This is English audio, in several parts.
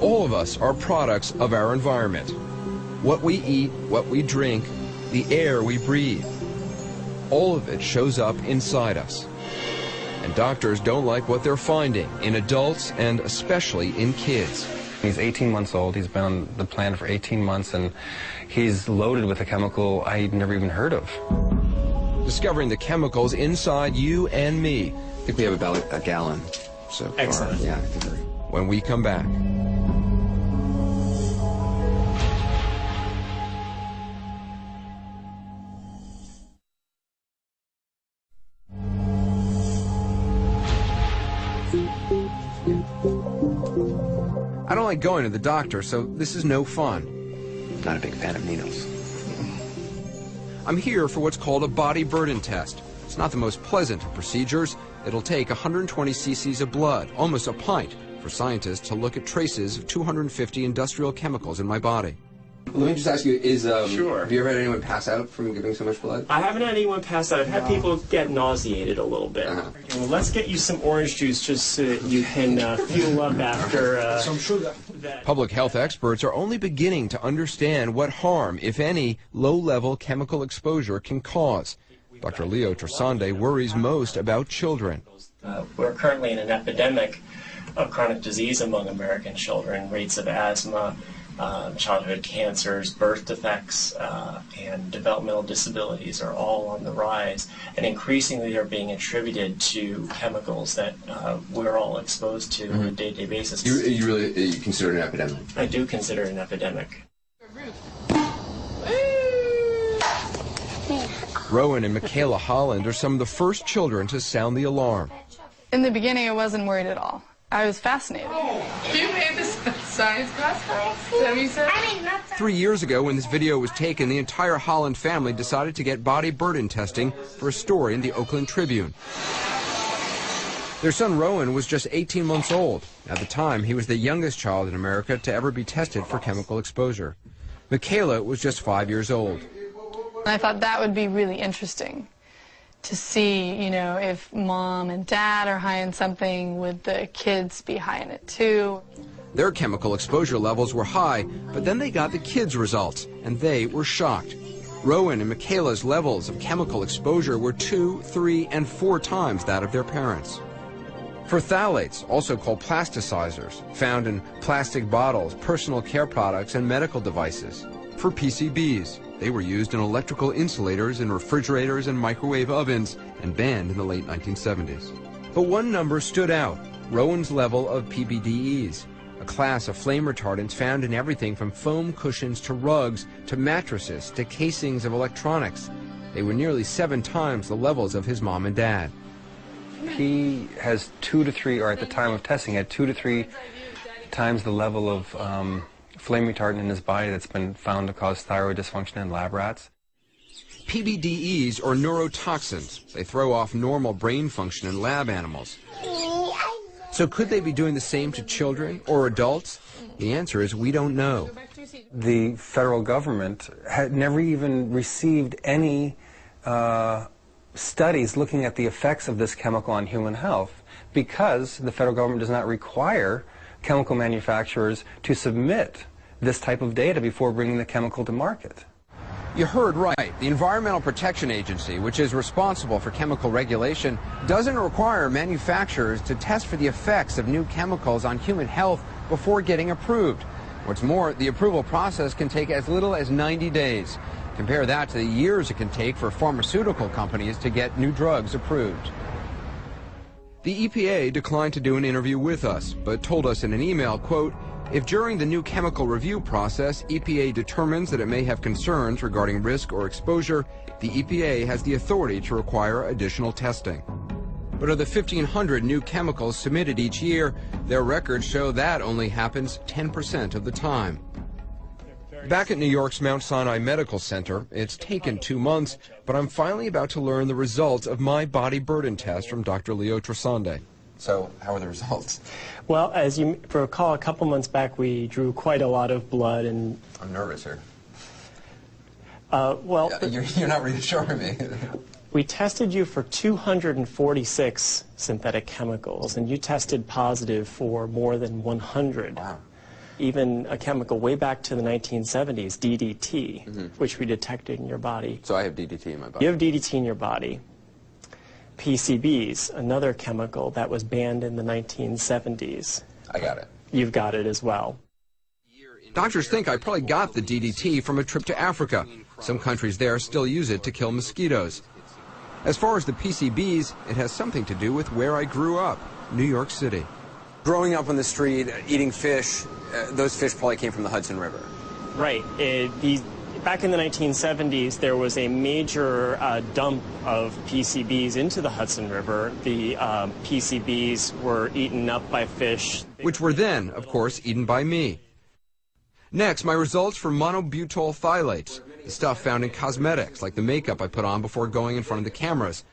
All of us are products of our environment. What we eat, what we drink, the air we breathe. All of it shows up inside us. And doctors don't like what they're finding in adults and especially in kids. He's 18 months old. He's been on the planet for 18 months, and he's loaded with a chemical I'd never even heard of. Discovering the chemicals inside you and me. I think we have about a gallon so far. Excellent. Yeah. When we come back. I don't like going to the doctor, so this is no fun. Not a big fan of needles. I'm here for what's called a body burden test. It's not the most pleasant of procedures. It'll take 120 cc's of blood, almost a pint, for scientists to look at traces of 250 industrial chemicals in my body. Let me just ask you, Sure. have you ever had anyone pass out from giving so much blood? I haven't had anyone pass out. I've had people get nauseated a little bit. Okay, well, let's get you some orange juice just so you can fuel up after that. Public health experts are only beginning to understand what harm, if any, low-level chemical exposure can cause. Dr. Leo Trasande worries most about children. We're currently in an epidemic of chronic disease among American children. Rates of asthma, childhood cancers, birth defects, and developmental disabilities are all on the rise, and increasingly are being attributed to chemicals that we're all exposed to on a day-to-day basis. You really consider it an epidemic? I do consider it an epidemic. Rowan and Michaela Holland are some of the first children to sound the alarm. In the beginning, I wasn't worried at all. I was fascinated. You made this science class for us? Is that what you said? 3 years ago, when this video was taken, the entire Holland family decided to get body burden testing for a story in the Oakland Tribune. Their son Rowan was just 18 months old. At the time, he was the youngest child in America to ever be tested for chemical exposure. Michaela was just 5 years old. I thought that would be really interesting to see, you know, if mom and dad are high in something, would the kids be high in it too? Their chemical exposure levels were high, but then they got the kids' results, and they were shocked. Rowan and Michaela's levels of chemical exposure were 2, 3, and 4 times that of their parents. For phthalates, also called plasticizers, found in plastic bottles, personal care products, and medical devices. For PCBs, they were used in electrical insulators in refrigerators and microwave ovens and banned in the late 1970s. But one number stood out, Rowan's level of PBDEs, a class of flame retardants found in everything from foam cushions to rugs to mattresses to casings of electronics. They were nearly 7 times the levels of his mom and dad. He has 2 to 3, or at the time of testing, had 2 to 3 times the level of flame retardant in his body that's been found to cause thyroid dysfunction in lab rats. PBDEs are neurotoxins. They throw off normal brain function in lab animals. So could they be doing the same to children or adults? The answer is we don't know. The federal government had never even received any studies looking at the effects of this chemical on human health because the federal government does not require chemical manufacturers to submit this type of data before bringing the chemical to market. You heard right. The Environmental Protection Agency, which is responsible for chemical regulation, doesn't require manufacturers to test for the effects of new chemicals on human health before getting approved. What's more, the approval process can take as little as 90 days. Compare that to the years it can take for pharmaceutical companies to get new drugs approved. The EPA declined to do an interview with us, but told us in an email, quote, if during the new chemical review process, EPA determines that it may have concerns regarding risk or exposure, the EPA has the authority to require additional testing. But of the 1,500 new chemicals submitted each year, their records show that only happens 10% of the time. Back at New York's Mount Sinai Medical Center, it's taken 2 months, but I'm finally about to learn the results of my body burden test from Dr. Leo Trasande. So, how are the results? Well, as you recall, a couple months back we drew quite a lot of blood, and I'm nervous here. well, You're not reassuring me. We tested you for 246 synthetic chemicals, and you tested positive for more than 100. Wow. Even a chemical way back to the 1970s, DDT, which we detected in your body. So I have DDT in my body. You have DDT in your body. PCBs, another chemical that was banned in the 1970s. I got it. You've got it as well. Doctors think I probably got the DDT from a trip to Africa. Some countries there still use it to kill mosquitoes. As far as the PCBs, it has something to do with where I grew up, New York City. Growing up on the street, eating fish, those fish probably came from the Hudson River. Right. Back in the 1970s, there was a major dump of PCBs into the Hudson River. The PCBs were eaten up by fish. Which were then, of course, eaten by me. Next, my results for monobutyl phthalates, the stuff found in cosmetics, like the makeup I put on before going in front of the cameras.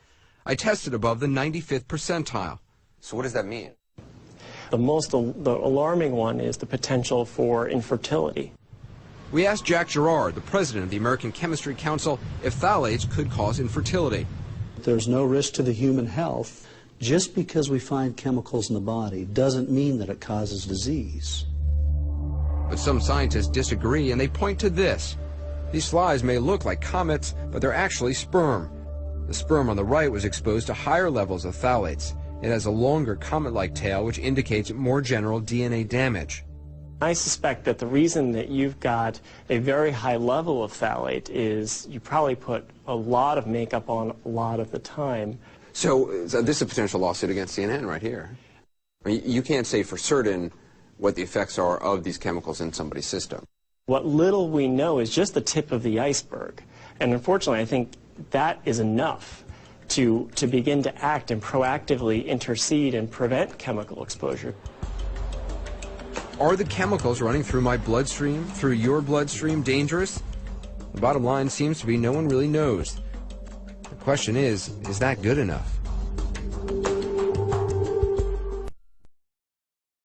I tested above the 95th percentile. So what does that mean? The alarming one is the potential for infertility. We asked Jack Gerard, the president of the American Chemistry Council, if phthalates could cause infertility. There's no risk to the human health. Just because we find chemicals in the body doesn't mean that it causes disease. But some scientists disagree, and they point to this. These flies may look like comets, but they're actually sperm. The sperm on the right was exposed to higher levels of phthalates. It has a longer comet-like tail, which indicates more general DNA damage. I suspect that the reason that you've got a very high level of phthalate is you probably put a lot of makeup on a lot of the time. So this is a potential lawsuit against CNN right here. I mean, you can't say for certain what the effects are of these chemicals in somebody's system. What little we know is just the tip of the iceberg. And unfortunately, I think that is enough to begin to act and proactively intercede and prevent chemical exposure. Are the chemicals running through my bloodstream, through your bloodstream, dangerous? The bottom line seems to be no one really knows. The question is that good enough?